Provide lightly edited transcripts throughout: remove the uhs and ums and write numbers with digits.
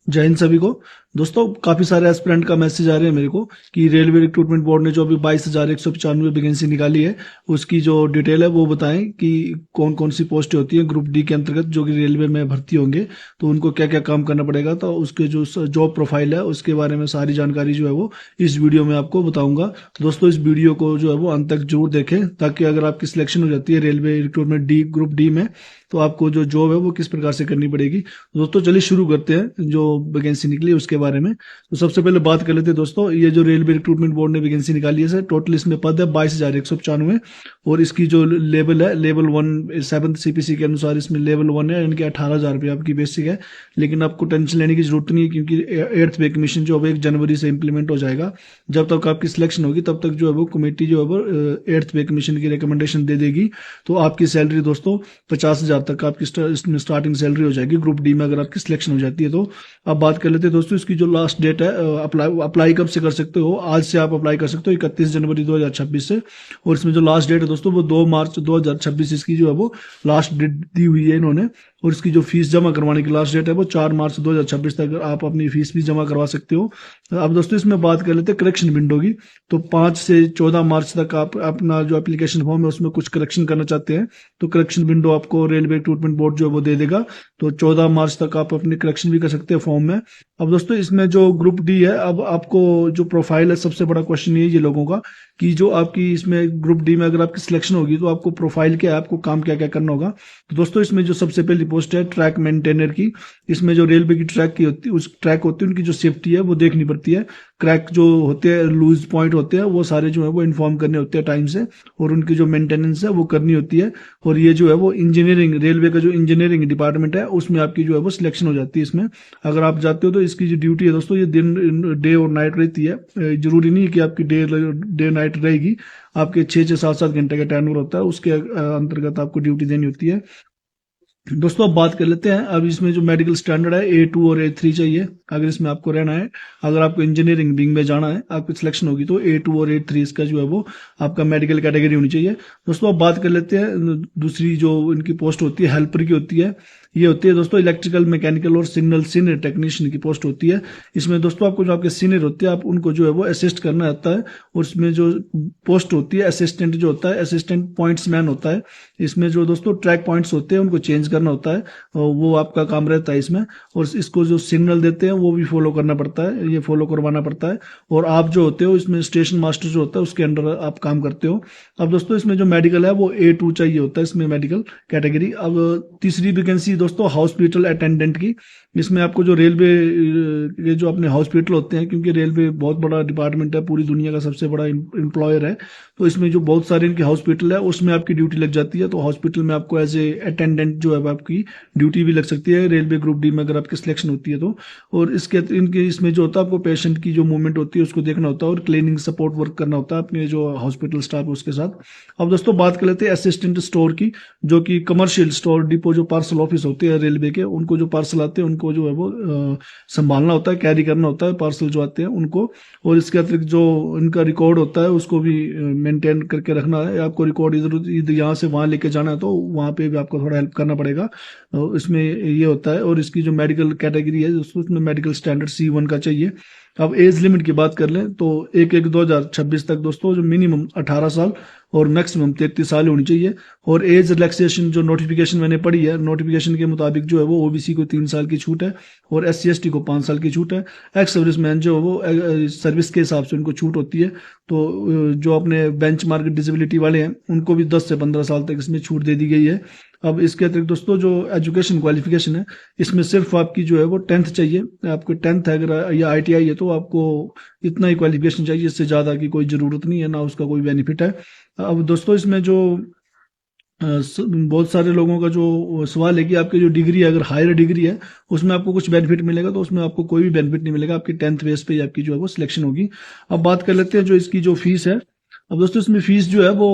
जय हिंद सभी को। दोस्तों काफी सारे एस्पिरेंट का मैसेज आ रहे हैं मेरे को कि रेलवे रिक्रूटमेंट बोर्ड ने जो अभी 22,195 वैकेंसी निकाली है उसकी जो डिटेल है वो बताएं कि कौन कौन सी पोस्टें होती हैं ग्रुप डी के अंतर्गत जो कि रेलवे में भर्ती होंगे, तो उनको क्या क्या काम करना पड़ेगा। तो उसके जो जॉब प्रोफाइल है उसके बारे में सारी जानकारी जो है वो इस वीडियो में आपको बताऊंगा। तो दोस्तों इस वीडियो को जो है वो अंत तक जरूर देखें ताकि अगर आपकी सिलेक्शन हो जाती है railway recruitment D group D में तो आपको जो जॉब है वो किस प्रकार से करनी पड़ेगी। दोस्तों चलिए शुरू करते हैं जो वैकेंसी निकली है उसके बारे में। तो सबसे पहले बात कर लेते हैं दोस्तों, ये जो रेलवे रिक्रूटमेंट बोर्ड ने वैकेंसी निकाली है सर, टोटल इसमें पद है 22,195 और इसकी जो लेवल है लेवल 1 7 सीपीसी के अनुसार इसमें लेवल 1 है, यानी कि 18,000 रुपये आपकी बेसिक है। लेकिन आपको टेंशन लेने की जरूरत नहीं है क्योंकि 8th पे कमीशन जो है 1 जनवरी से इंप्लीमेंट हो जाएगा। जब तक आपकी सिलेक्शन होगी तब तक जो है वो कमेटी जो है वो 8th पे कमीशन की रिकमेंडेशन दे देगी। तो आपकी सैलरी दोस्तों 50,000 तक आपकी इसमें स्टार्टिंग सैलरी हो जाएगी ग्रुप डी में अगर आपकी सिलेक्शन हो जाती है तो। अब बात कर लेते हैं दोस्तों इसकी जो लास्ट डेट है, अप्लाई कब से कर सकते हो। आज से आप अप्लाई कर सकते हो 31 जनवरी 2026 से। और इसमें जो लास्ट डेट है दोस्तों वो 2 मार्च 2026 इसकी जो है वो लास्ट डेट दी हुई है इन्होंने। और इसकी जो फीस जमा करवाने की लास्ट डेट है वो 4 मार्च 2026 तक आप अपनी फीस भी जमा करवा सकते हो। अब दोस्तों इसमें बात कर लेते हैं करेक्शन विंडो की। तो 5 से 14 मार्च तक आप अपना जो एप्लीकेशन फॉर्म है उसमें कुछ करेक्शन करना चाहते हैं तो करेक्शन विंडो आपको रेलवे रिक्रूटमेंट बोर्ड जो है वो दे देगा। तो 14 मार्च तक आप अपनी करेक्शन भी कर सकते हैं फॉर्म में। अब दोस्तों इसमें जो ग्रुप डी है, अब आपको जो प्रोफाइल है, सबसे बड़ा क्वेश्चन ये लोगों का कि जो आपकी इसमें ग्रुप डी में अगर आपकी सिलेक्शन होगी तो आपको प्रोफाइल क्या है, आपको काम क्या क्या करना होगा। तो दोस्तों इसमें जो सबसे पहली पोस्ट है ट्रैक मेंटेनर की। इसमें जो रेलवे की ट्रैक की होती है उस ट्रैक होती है उनकी जो सेफ्टी है वो देखनी पड़ती है। क्रैक जो होते हैं, लूज पॉइंट होते हैं, वो सारे जो है वो इन्फॉर्म करने होते हैं टाइम से और उनकी जो मेंटेनेंस है वो करनी होती है। और ये जो है वो इंजीनियरिंग, रेलवे का जो इंजीनियरिंग डिपार्टमेंट है उसमें आपकी जो है वो सिलेक्शन हो जाती है इसमें अगर आप जाते हो। तो इसकी जो ड्यूटी है दोस्तों ये दिन डे और नाइट रहती है। जरूरी नहीं है कि आपकी डे नाइट रहेगी, आपके 6-7 घंटे का टर्नओवर होता है, उसके अंतर्गत आपको ड्यूटी देनी होती है। दोस्तों अब बात कर लेते हैं, अब इसमें जो मेडिकल स्टैंडर्ड है A2 और A3 चाहिए अगर इसमें आपको रहना है। अगर आपको इंजीनियरिंग विंग में जाना है, आपकी सिलेक्शन होगी तो A2 और A3 इसका जो है वो आपका मेडिकल कैटेगरी होनी चाहिए। दोस्तों अब बात कर लेते हैं दूसरी जो इनकी पोस्ट होती है हेल्पर की होती है। ये होती है दोस्तों इलेक्ट्रिकल, मैकेनिकल और सिग्नल सीनियर टेक्नीशियन की पोस्ट होती है। इसमें दोस्तों आपको जो आपके सीनियर होते हैं आप उनको जो है वो असिस्ट करना आता है। और इसमें जो पोस्ट होती है असिस्टेंट जो होता है, असिस्टेंट पॉइंट्स मैन होता है। इसमें जो दोस्तों ट्रैक पॉइंट्स होते हैं उनको चेंज करना होता है, वो आपका काम रहता है इसमें। और इसको जो सिग्नल देते हैं वो भी फॉलो करना पड़ता है, ये फॉलो करवाना पड़ता है। और आप जो होते हो इसमें स्टेशन मास्टर जो होता है उसके अंडर आप काम करते हो। अब दोस्तों इसमें जो मेडिकल है वो A2 चाहिए होता है इसमें मेडिकल कैटेगरी। अब तीसरी वैकेंसी दोस्तों हॉस्पिटल अटेंडेंट की। इसमें आपको जो रेलवे ये जो अपने हॉस्पिटल होते हैं, क्योंकि रेलवे बहुत बड़ा डिपार्टमेंट है, पूरी दुनिया का सबसे बड़ा एम्प्लॉयर है, तो इसमें जो बहुत सारे इनके हॉस्पिटल है उसमें आपकी ड्यूटी लग जाती है। तो हॉस्पिटल में आपको एज ए अटेंडेंट जो है आपकी ड्यूटी भी लग सकती है रेलवे ग्रुप डी में अगर आपकी सिलेक्शन होती है तो। और इसके इनके इसमें जो होता है आपको पेशेंट की जो मूवमेंट होती है उसको देखना होता है और क्लीनिंग सपोर्ट वर्क करना होता है अपने जो हॉस्पिटल स्टाफ है उसके साथ। अब दोस्तों बात कर लेते हैं असिस्टेंट स्टोर की, जो कि कमर्शियल स्टोर डिपो जो पार्सल ऑफिस होते हैं रेलवे के, उनको जो पार्सल आते हैं उनको जो है वो संभालना होता है, कैरी करना होता है पार्सल जो आते हैं उनको। और इसके अतिरिक्त जो इनका रिकॉर्ड होता है उसको भी मेंटेन करके रखना है। आपको रिकॉर्ड इधर यहाँ से वहां लेके जाना है तो वहां पे भी आपको थोड़ा हेल्प करना पड़ेगा, इसमें ये होता है। और इसकी जो मेडिकल कैटेगरी है उसमें मेडिकल स्टैंडर्ड C1 का चाहिए। अब एज लिमिट की बात कर लें तो 1/1/2026 तक दोस्तों जो मिनिमम 18 साल और मैक्सिमम 33 साल होनी चाहिए। और एज रिलैक्सेशन जो नोटिफिकेशन मैंने पढ़ी है, नोटिफिकेशन के मुताबिक जो है वो ओबीसी को 3 साल की छूट है और SC/ST को 5 साल की छूट है। एक्स सर्विसमैन जो है वो सर्विस के हिसाब से उनको छूट होती है। तो जो अपने बेंच मार्क डिसेबिलिटी वाले हैं उनको भी 10 से 15 साल तक इसमें छूट दे दी गई है। अब इसके अतिरिक्त दोस्तों जो एजुकेशन क्वालिफिकेशन है इसमें सिर्फ आपकी जो है वो 10th चाहिए। आपको 10th है अगर या ITI है तो आपको इतना ही क्वालिफिकेशन चाहिए, इससे ज़्यादा की कोई ज़रूरत नहीं है, ना उसका कोई बेनिफिट है। अब दोस्तों इसमें जो बहुत सारे लोगों का जो सवाल है कि आपकी जो डिग्री है अगर हायर डिग्री है उसमें आपको कुछ बेनिफिट मिलेगा, तो उसमें आपको कोई भी बेनिफिट नहीं मिलेगा, आपकी 10th बेस पे ही आपकी जो है वो सिलेक्शन होगी। अब बात कर लेते हैं जो इसकी जो फीस है। अब दोस्तों इसमें फीस जो है वो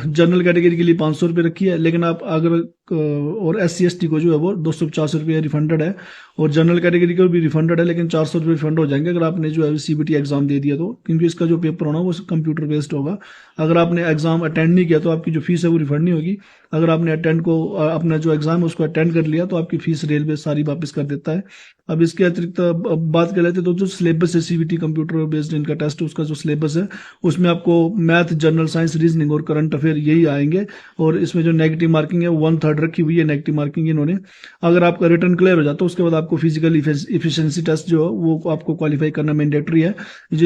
जनरल कैटेगरी के लिए 500 रुपये रखी है, लेकिन आप अगर और SC/ST को जो है वो 250 रुपये रिफंडेड है और जनरल कैटेगरी को भी रिफंडेड है, लेकिन 400 रुपये रिफंड हो जाएंगे अगर आपने जो है CBT एग्जाम दे दिया तो, क्योंकि इसका जो पेपर होना वो कंप्यूटर बेस्ड होगा। अगर आपने एग्जाम अटेंड नहीं किया तो आपकी जो फीस है वो रिफंड नहीं होगी। अगर आपने अपना जो एग्जाम है उसको अटेंड कर लिया तो आपकी फीस रेलवे सारी वापस कर देता है। अब इसके अतिरिक्त अब बात कर लेते हैं तो जो सिलेबस है सीबीटी कंप्यूटर बेस्ड इनका टेस्ट, उसका जो सिलेबस है उसमें आपको मैथ, जनरल साइंस, रीजनिंग और करंट अफेयर यही आएंगे। और इसमें जो नेगेटिव मार्किंग है 1/3 रखी हुई है नेगेटिव मार्किंग इन्होंने। अगर आपका रिटर्न क्लियर हो जाता है उसके बाद आपको फिजिकल इफिशियंसी टेस्ट जो है वो आपको क्वालिफाई करना मैंडेटरी है।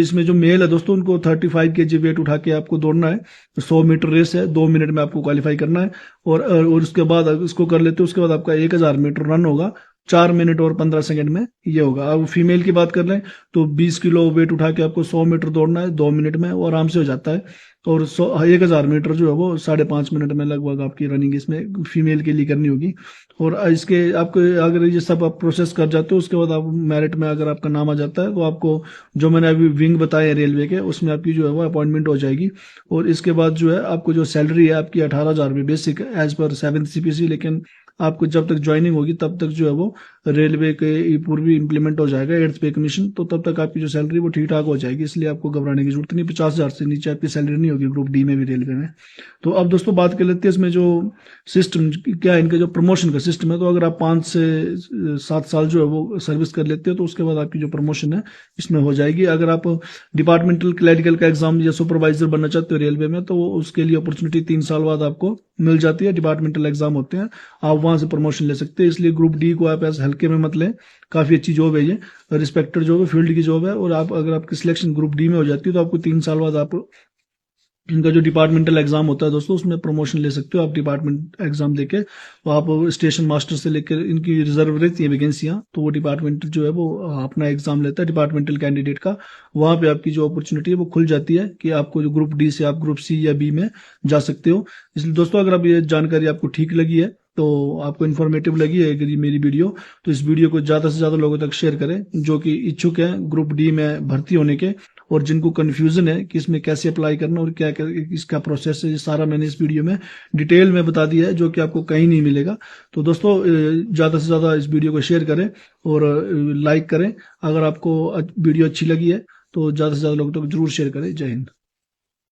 इसमें जो मेल है दोस्तों उनको 35 kg वेट उठा के आपको दौड़ना है। 100 मीटर रेस है, 2 मिनट में आपको क्वालिफाई करना है। और उसके बाद इसको कर लेते हो उसके बाद आपका 1000 मीटर रन होगा 4 मिनट और 15 सेकंड में ये होगा। अब फीमेल की बात कर लें तो 20 किलो वेट उठा के आपको 100 मीटर दौड़ना है 2 मिनट में, वो आराम से हो जाता है। और 1000 मीटर जो है वो 5.5 मिनट में लगभग आपकी रनिंग इसमें फीमेल के लिए करनी होगी। और इसके आपको अगर ये सब आप प्रोसेस कर जाते हो उसके बाद आप मेरिट में अगर आपका नाम आ जाता है तो आपको जो मैंने अभी विंग बताया रेलवे के उसमें आपकी जो है वो अपॉइंटमेंट हो जाएगी। और इसके बाद जो है आपको जो सैलरी है आपकी 18,000 रुपये basic as per 7th CPC, लेकिन आपको जब तक ज्वाइनिंग होगी तब तक जो है वो रेलवे के पूर्वी इंप्लीमेंट हो जाएगा 8th पे कमीशन, तो तब तक आपकी जो सैलरी वो ठीक ठाक हो जाएगी, इसलिए आपको घबराने की जरूरत नहीं। 50,000 से नीचे आपकी सैलरी नहीं होगी ग्रुप डी में भी रेलवे में। तो अब दोस्तों बात कर लेते हैं इसमें जो सिस्टम क्या है, इनका जो प्रमोशन का सिस्टम है। तो अगर आप 5 से 7 साल जो है वो सर्विस कर लेते हो तो उसके बाद आपकी जो प्रमोशन है इसमें हो जाएगी। अगर आप डिपार्टमेंटल क्लैरिकल का एग्जाम या सुपरवाइजर बनना चाहते हो रेलवे में तो उसके लिए अपॉर्चुनिटी 3 साल बाद आपको मिल जाती है। डिपार्टमेंटल एग्जाम होते हैं, आप वहां से प्रमोशन ले सकते हैं, इसलिए ग्रुप डी को आप ऐसे हल्के में मत लें। काफी अच्छी जॉब है ये, रिस्पेक्टेड जॉब है, फील्ड की जॉब है। और आप अगर आपकी सिलेक्शन ग्रुप डी में हो जाती है तो आपको 3 साल बाद आप इनका जो डिपार्टमेंटल एग्जाम होता है दोस्तों उसमें प्रमोशन ले सकते हो आप डिपार्टमेंट एग्जाम देके। तो आप स्टेशन मास्टर से लेकर इनकी रिजर्व रहती है वैकेंसियां, तो वो डिपार्टमेंट जो है वो अपना एग्जाम लेता है डिपार्टमेंटल कैंडिडेट का। वहां पे आपकी जो अपॉर्चुनिटी है वो खुल जाती है कि आपको जो ग्रुप डी से आप ग्रुप सी या बी में जा सकते हो। इसलिए दोस्तों अगर आप ये जानकारी आपको ठीक लगी है तो आपको इन्फॉर्मेटिव लगी है अगर ये मेरी वीडियो, तो इस वीडियो को ज्यादा से ज्यादा लोगों तक शेयर करें जो कि इच्छुक हैं ग्रुप डी में भर्ती होने के, और जिनको कंफ्यूजन है कि इसमें कैसे अप्लाई करना और क्या क्या इसका प्रोसेस है, ये सारा मैंने इस वीडियो में डिटेल में बता दिया है जो कि आपको कहीं नहीं मिलेगा। तो दोस्तों ज़्यादा से ज़्यादा इस वीडियो को शेयर करें और लाइक करें। अगर आपको वीडियो अच्छी लगी है तो ज़्यादा से ज़्यादा लोगों तक जरूर शेयर करें। जय हिंद।